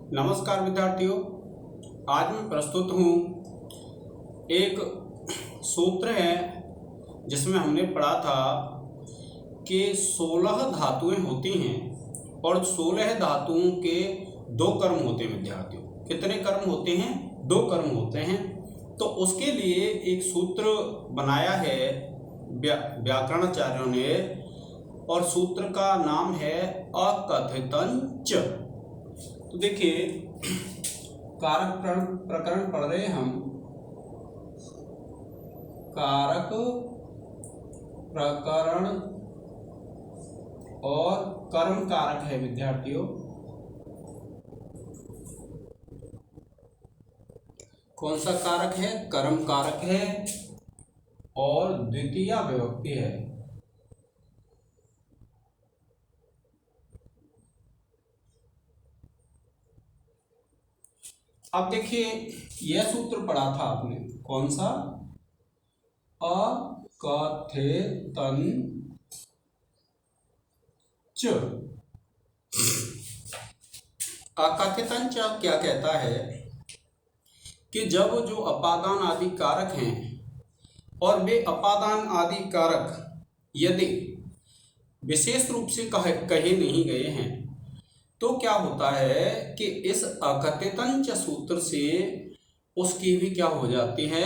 नमस्कार विद्यार्थियों, आज मैं प्रस्तुत हूँ एक सूत्र है जिसमें हमने पढ़ा था कि 16 धातुएं होती हैं और 16 धातुओं के 2 कर्म होते हैं। विद्यार्थियों, कितने कर्म होते हैं? 2 कर्म होते हैं। तो उसके लिए एक सूत्र बनाया है व्याकरणाचार्यों ने और सूत्र का नाम है अकथितञ्च। तो देखिए, कारक प्रकरण पढ़ रहे हैं हम। कारक प्रकरण और कर्म कारक है विद्यार्थियों। कौन सा कारक है? कर्म कारक है और द्वितीय विभक्ति है। अब देखिए, यह सूत्र पढ़ा था आपने, कौन सा? अकथितञ्च। अकथितञ्च क्या कहता है कि जब जो अपादान आदि कारक हैं और वे अपादान आदि कारक यदि विशेष रूप से कहे नहीं गए हैं तो क्या होता है कि इस अकथितञ्च सूत्र से उसकी भी क्या हो जाती है?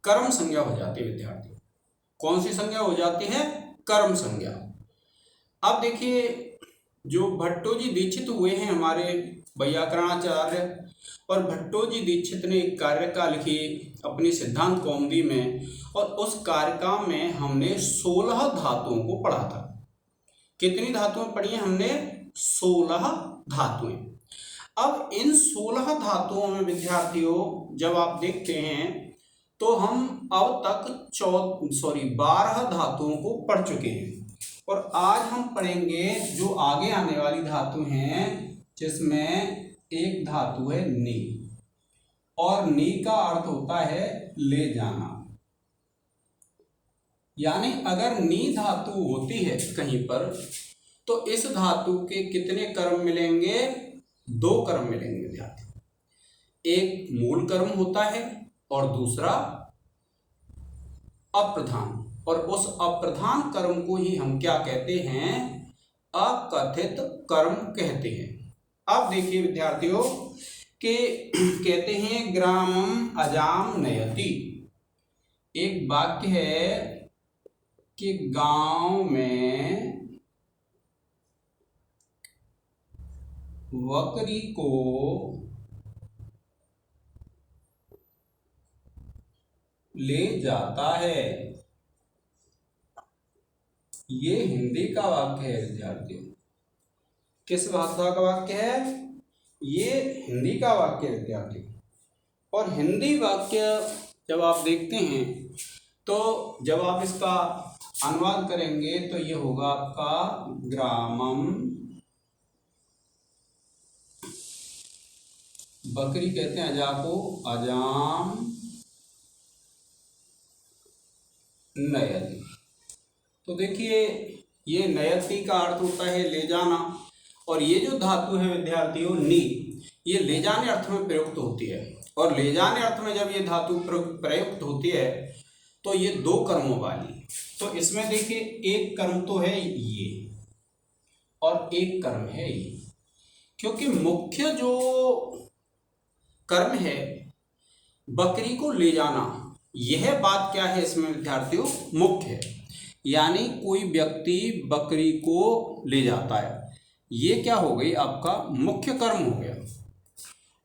कर्म संज्ञा हो जाती है विद्यार्थी। कौन सी संज्ञा हो जाती है? कर्म संज्ञा। अब देखिए, जो भट्टोजी दीक्षित हुए हैं हमारे व्याकरणाचार्य, और भट्टोजी दीक्षित ने एक कार्यका लिखी अपनी सिद्धांत कौमुदी में, और उस कार्यका में हमने 16 धातुओं को पढ़ा था। कितनी धातुएं पढ़ी हैं हमने? 16 धातुएं। अब इन 16 धातुओं में विद्यार्थियों जब आप देखते हैं तो हम अब तक 12 धातुओं को पढ़ चुके हैं, और आज हम पढ़ेंगे जो आगे आने वाली धातु हैं, जिसमें एक धातु है नी, और नी का अर्थ होता है ले जाना। यानी अगर नी धातु होती है कहीं पर तो इस धातु के कितने कर्म मिलेंगे? 2 कर्म मिलेंगे विद्यार्थी। एक मूल कर्म होता है और दूसरा अप्रधान, और उस अप्रधान कर्म को ही हम क्या कहते हैं? अकथित कर्म कहते हैं। अब देखिए विद्यार्थियों कि कहते हैं ग्रामम अजाम नयति। एक वाक्य है कि गांव में बकरी को ले जाता है। ये हिंदी का वाक्य है विद्यार्थियों। किस भाषा का वाक्य है? ये हिंदी का वाक्य है विद्यार्थियों। और हिंदी वाक्य जब आप देखते हैं तो जब आप इसका अनुवाद करेंगे तो ये होगा आपका ग्रामम, बकरी कहते हैं अजा को, अजाम नयति। तो देखिए, ये नयति का अर्थ होता है ले जाना, और ये जो धातु है विद्यार्थियों नी, ये ले जाने अर्थ में प्रयुक्त होती है। और ले जाने अर्थ में जब ये धातु प्रयुक्त होती है तो ये 2 कर्मों वाली। तो इसमें देखिए, एक कर्म तो है ये और एक कर्म है ये, क्योंकि मुख्य जो कर्म है बकरी को ले जाना, यह बात क्या है इसमें विद्यार्थियों? मुख्य है। यानी कोई व्यक्ति बकरी को ले जाता है, ये क्या हो गई? आपका मुख्य कर्म हो गया।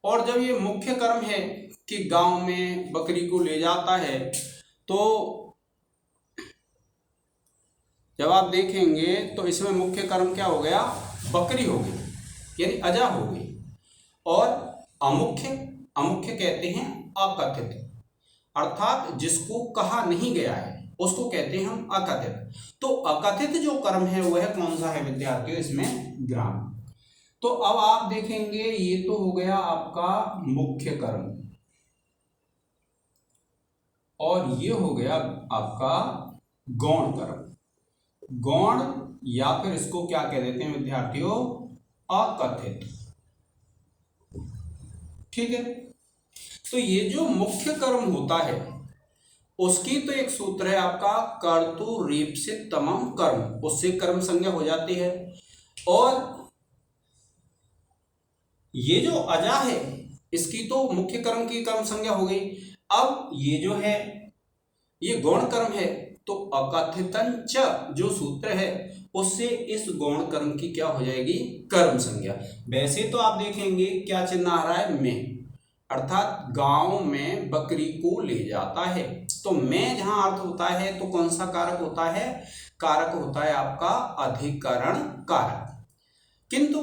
और जब ये मुख्य कर्म है कि गांव में बकरी को ले जाता है, तो जब आप देखेंगे तो इसमें मुख्य कर्म क्या हो गया? बकरी हो गई, यानी अजा हो गई। और अमुख्य कहते हैं अकथित, अर्थात जिसको कहा नहीं गया है उसको कहते हैं हम अकथित। तो अकथित जो कर्म है वह कौन सा है विद्यार्थियों? इसमें ग्राम। तो अब आप देखेंगे ये तो हो गया आपका मुख्य कर्म, और ये हो गया आपका गौण कर्म। गौण या फिर इसको क्या कह देते हैं विद्यार्थियों? अकथित। ठीक है। तो ये जो मुख्य कर्म होता है उसकी तो एक सूत्र है आपका कर्तुरीप्सिततमम कर्म, उससे कर्म संज्ञा हो जाती है। और ये जो अजा है इसकी तो मुख्य कर्म की कर्म संज्ञा हो गई। अब ये जो है ये गौण कर्म है, तो अकथितंच जो सूत्र है उससे इस गौण कर्म की क्या हो जाएगी, कर्म संज्ञा। वैसे तो आप देखेंगे क्या चिन्ह आ रहा है, में, अर्थात गांव में बकरी को ले जाता है। तो में जहां अर्थ होता है तो कौन सा कारक होता है, कारक होता है आपका अधिकरण कारक। किंतु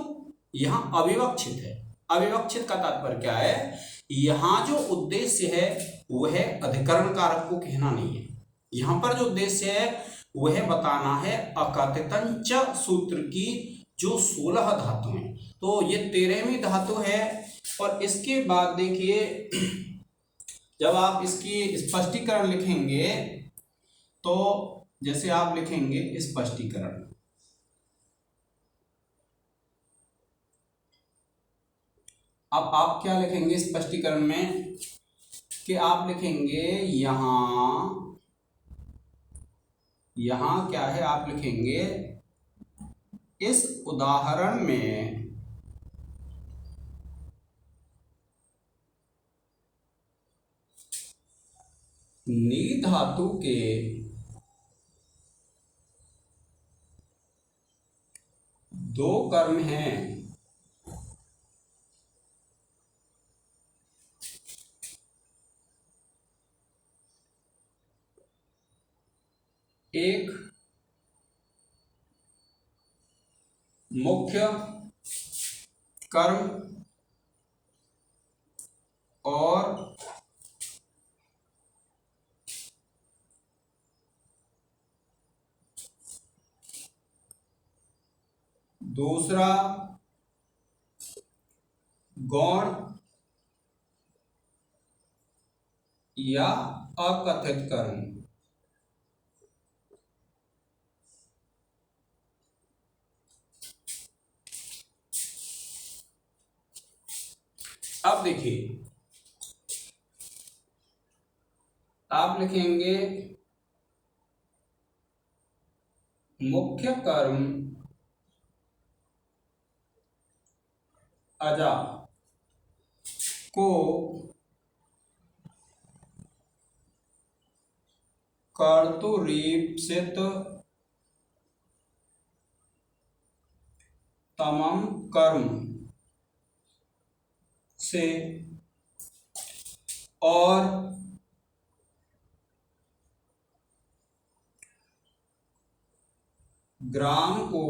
यहां अविवक्षित है। अविवक्षित का तात्पर्य क्या है, यहां जो उद्देश्य है वह अधिकरण कारक को कहना नहीं है। यहां पर जो उद्देश्य है वह बताना है अकथितंच सूत्र की जो 16 धातु हैं, तो ये 13वीं धातु है। और इसके बाद देखिए जब आप इसकी स्पष्टीकरण लिखेंगे तो जैसे आप लिखेंगे स्पष्टीकरण, अब आप क्या लिखेंगे स्पष्टीकरण में कि आप लिखेंगे यहां क्या है, आप लिखेंगे इस उदाहरण में नी धातु के दो कर्म हैं। एक मुख्य कर्म और दूसरा गौण या अकथित कर्म। अब देखिए आप लिखेंगे मुख्य कर्म अजा को कर्तुरीप्सित तमम कर्म से और ग्राम को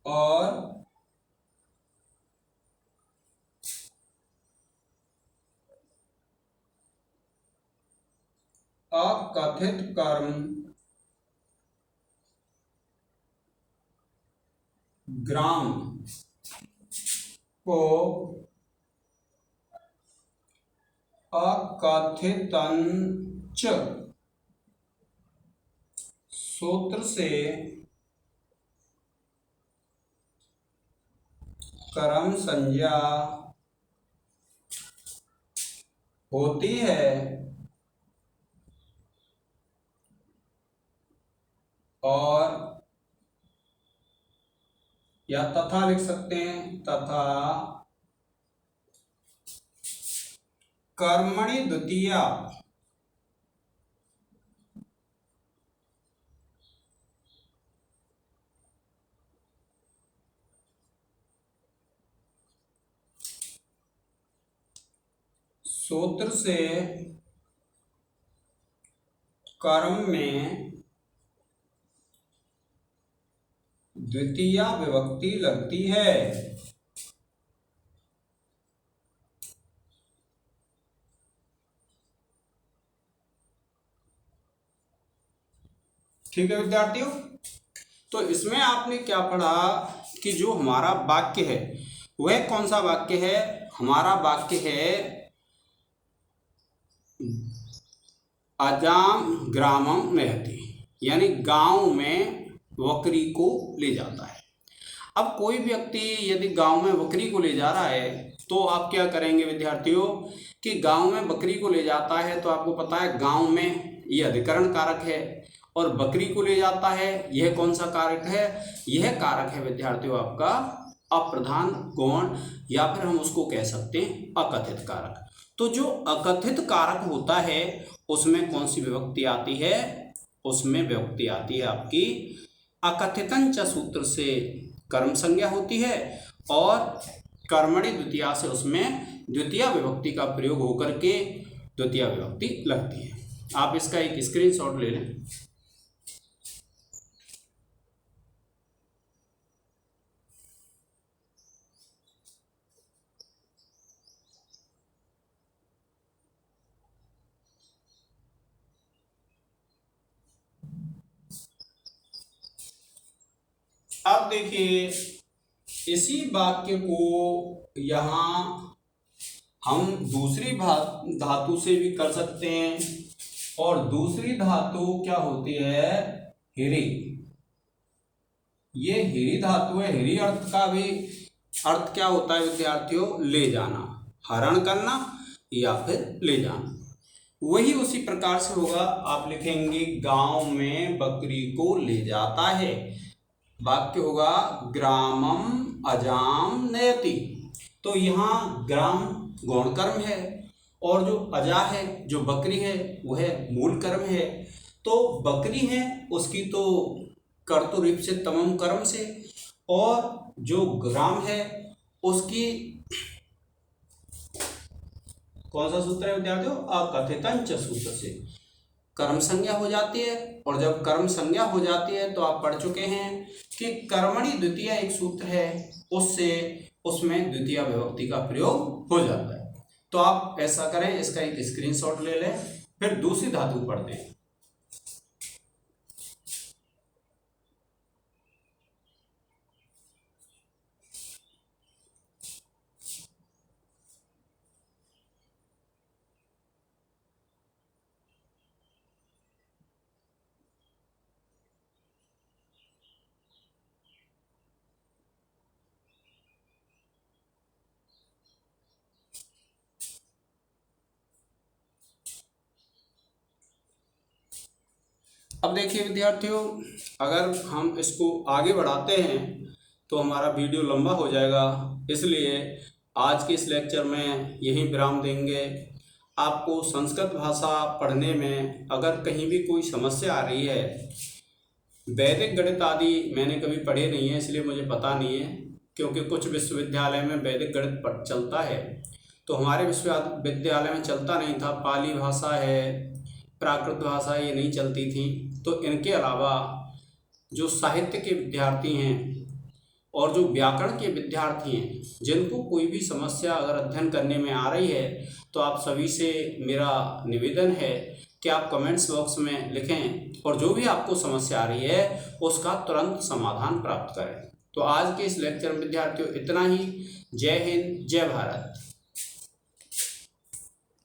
और अकथित कर्म ग्राम को अकथितंच सूत्र से कर्म संज्ञा होती है और या तथा लिख सकते हैं, तथा कर्मणि द्वितीया सूत्र से कर्म में द्वितीया विभक्ति लगती है। ठीक है विद्यार्थियों, तो इसमें आपने क्या पढ़ा कि जो हमारा वाक्य है वह कौन सा वाक्य है, हमारा वाक्य है अजाम ग्रामम महति, यानी गांव में बकरी को ले जाता है। अब कोई व्यक्ति यदि गांव में बकरी को ले जा रहा है तो आप क्या करेंगे विद्यार्थियों कि गांव में बकरी को ले जाता है तो आपको पता है गांव में ये अधिकरण कारक है और बकरी को ले जाता है यह कौन सा कारक है? यह कारक है विद्यार्थियों आपका अप्रधान गौण, या फिर हम उसको कह सकते हैं अकथित कारक। तो जो अकथित कारक होता है उसमें कौन सी विभक्ति आती है? उसमें विभक्ति आती है आपकी अकथितंच सूत्र से कर्म संज्ञा होती है और कर्मणि द्वितीया से उसमें द्वितीय विभक्ति का प्रयोग होकर के द्वितीय विभक्ति लगती है। आप इसका एक स्क्रीनशॉट ले लें। अब देखिए इसी वाक्य को यहाँ हम दूसरी धातु से भी कर सकते हैं और दूसरी धातु क्या होती है? हिरी। ये हिरी धातु है। हिरी अर्थ का भी अर्थ क्या होता है विद्यार्थियों? ले जाना, हरण करना या फिर ले जाना। वही उसी प्रकार से होगा। आप लिखेंगे गांव में बकरी को ले जाता है। वाक्य होगा ग्रामम अजाम नयति। तो यहाँ ग्राम गौण कर्म है और जो अजा है जो बकरी है वह मूल कर्म है। तो बकरी है उसकी तो कर्तुरीप से तमम कर्म से, और जो ग्राम है उसकी कौन सा सूत्र है विद्यार्थियों? अकथितंच सूत्र से कर्म संज्ञा हो जाती है। और जब कर्म संज्ञा हो जाती है तो आप पढ़ चुके हैं कि कर्मणि द्वितीय एक सूत्र है, उससे उसमें द्वितीय विभक्ति का प्रयोग हो जाता है। तो आप ऐसा करें, इसका एक स्क्रीनशॉट ले लें, फिर दूसरी धातु पढ़ते हैं। अब देखिए विद्यार्थियों, अगर हम इसको आगे बढ़ाते हैं तो हमारा वीडियो लंबा हो जाएगा, इसलिए आज के इस लेक्चर में यहीं विराम देंगे। आपको संस्कृत भाषा पढ़ने में अगर कहीं भी कोई समस्या आ रही है, वैदिक गणित आदि मैंने कभी पढ़े नहीं है इसलिए मुझे पता नहीं है, क्योंकि कुछ विश्वविद्यालय में वैदिक गणित चलता है तो हमारे विश्वविद्यालय में चलता नहीं था। पाली भाषा है, प्राकृत भाषा ये नहीं चलती थी। तो इनके अलावा जो साहित्य के विद्यार्थी हैं और जो व्याकरण के विद्यार्थी हैं, जिनको कोई भी समस्या अगर अध्ययन करने में आ रही है तो आप सभी से मेरा निवेदन है कि आप कमेंट्स बॉक्स में लिखें और जो भी आपको समस्या आ रही है उसका तुरंत समाधान प्राप्त करें। तो आज के इस लेक्चर में विद्यार्थियों इतना ही। जय हिंद, जय भारत।